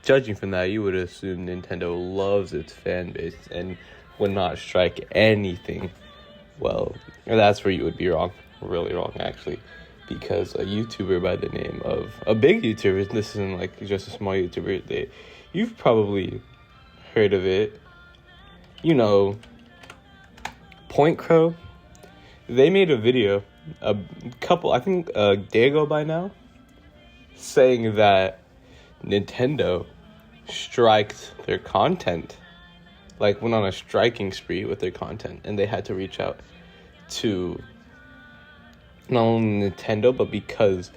judging from that, you would assume Nintendo loves its fan base and would not strike anything. Well, that's where you would be wrong. Really wrong, actually. Because a YouTuber by the name of... A big YouTuber, this isn't like just a small YouTuber. You've probably heard of it. You know, Point Crow. They made a video a day ago by now, saying that Nintendo striked their content, like went on a striking spree with their content, and they had to reach out to not only Nintendo, but because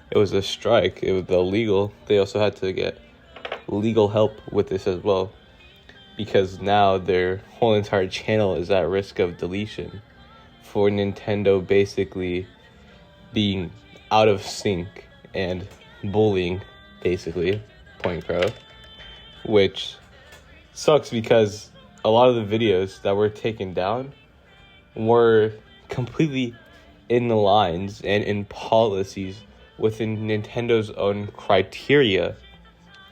it was a strike, it was illegal, they also had to get legal help with this as well, because now their whole entire channel is at risk of deletion for Nintendo basically being out of sync and bullying basically Point Crow, which sucks because a lot of the videos that were taken down were completely in the lines and in policies within Nintendo's own criteria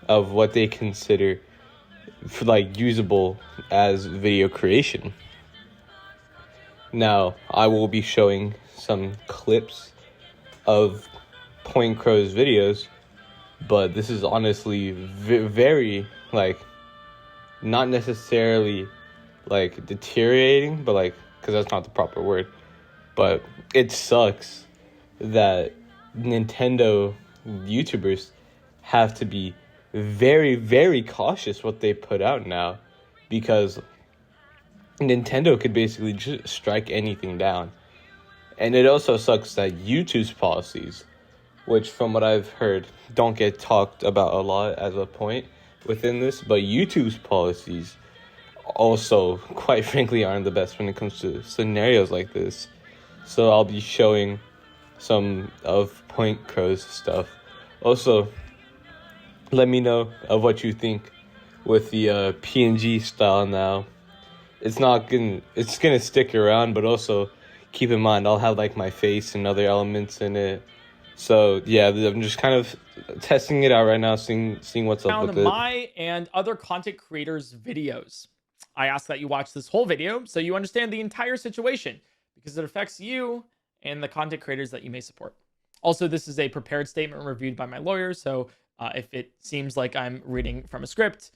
of what they consider for like usable as video creation. Now, I will be showing some clips of Point Crow's videos, but this is honestly very, like, not necessarily, like, deteriorating, but, like, because that's not the proper word, but it sucks that Nintendo YouTubers have to be very, very cautious what they put out now, because Nintendo could basically just strike anything down. And it also sucks that YouTube's policies, which from what I've heard don't get talked about a lot as a point within this, but YouTube's policies also, quite frankly, aren't the best when it comes to scenarios like this. So I'll be showing some of Point Crow's stuff. Also, let me know of what you think with the PNG style now. It's gonna stick around, but also keep in mind I'll have like my face and other elements in it. So yeah, I'm just kind of testing it out right now, seeing what's up with it. My and other content creators' videos. I ask that you watch this whole video so you understand the entire situation, because it affects you and the content creators that you may support. Also, this is a prepared statement reviewed by my lawyer, so if it seems like I'm reading from a script,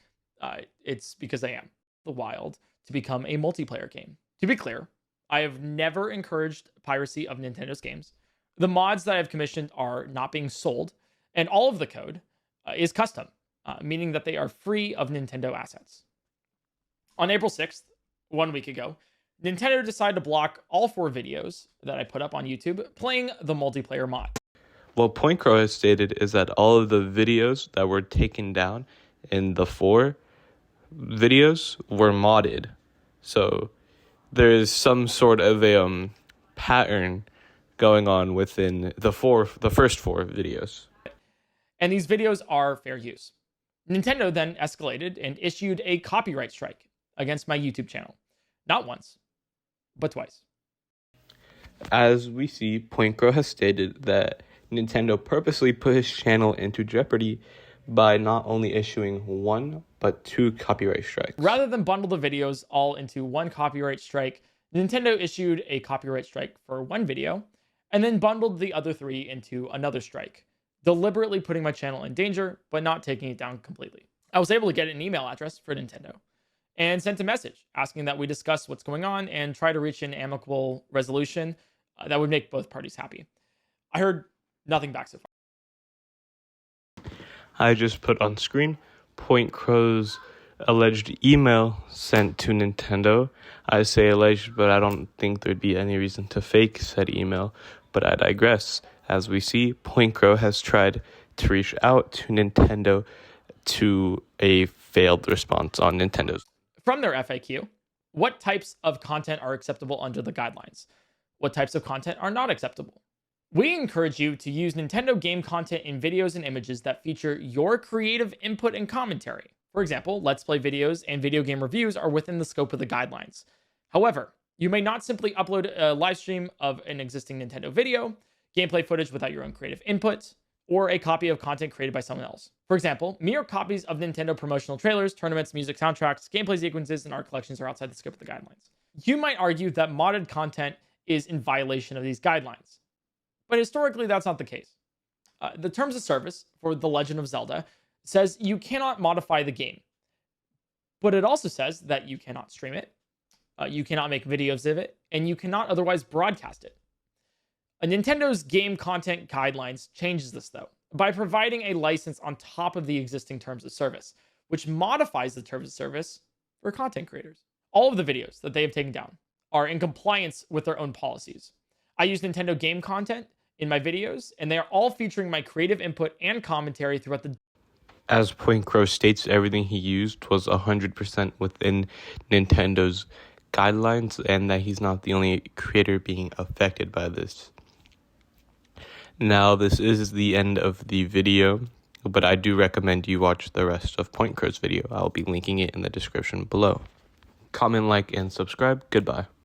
it's because I am. The Wild to become a multiplayer game. To be clear, I have never encouraged piracy of Nintendo's games. The mods that I've commissioned are not being sold, and all of the code is custom, meaning that they are free of Nintendo assets. On April 6th, 1 week ago, Nintendo decided to block all 4 videos that I put up on YouTube playing the multiplayer mod. What Point Crow has stated is that all of the videos that were taken down in the 4 videos were modded. So there is some sort of a pattern going on within the first 4 videos. And these videos are fair use. Nintendo then escalated and issued a copyright strike against my YouTube channel. Not once, but twice. As we see, Point Crow has stated that Nintendo purposely put his channel into jeopardy by not only issuing 1, but 2 copyright strikes. Rather than bundle the videos all into 1 copyright strike, Nintendo issued a copyright strike for 1 video, and then bundled the other 3 into another strike, deliberately putting my channel in danger, but not taking it down completely. I was able to get an email address for Nintendo, and sent a message asking that we discuss what's going on and try to reach an amicable resolution that would make both parties happy. I heard nothing back so far. I just put on screen Point Crow's alleged email sent to Nintendo. I say alleged, but I don't think there'd be any reason to fake said email, but I digress. As we see, Point Crow has tried to reach out to Nintendo to a failed response on Nintendo's. From their FAQ, what types of content are acceptable under the guidelines? What types of content are not acceptable? We encourage you to use Nintendo game content in videos and images that feature your creative input and commentary. For example, Let's Play videos and video game reviews are within the scope of the guidelines. However, you may not simply upload a live stream of an existing Nintendo video, gameplay footage without your own creative input, or a copy of content created by someone else. For example, mere copies of Nintendo promotional trailers, tournaments, music soundtracks, gameplay sequences, and art collections are outside the scope of the guidelines. You might argue that modded content is in violation of these guidelines, but historically that's not the case. The terms of service for The Legend of Zelda says you cannot modify the game, but it also says that you cannot stream it, you cannot make videos of it, and you cannot otherwise broadcast it. Nintendo's game content guidelines changes this, though, by providing a license on top of the existing terms of service, which modifies the terms of service for content creators. All of the videos that they have taken down are in compliance with their own policies. I use Nintendo game content in my videos, and they are all featuring my creative input and commentary throughout the... As Point Crow states, everything he used was 100% within Nintendo's guidelines, and that he's not the only creator being affected by this. Now, this is the end of the video, but I do recommend you watch the rest of Point Crow's video. I'll be linking it in the description below. Comment, like, and subscribe. Goodbye.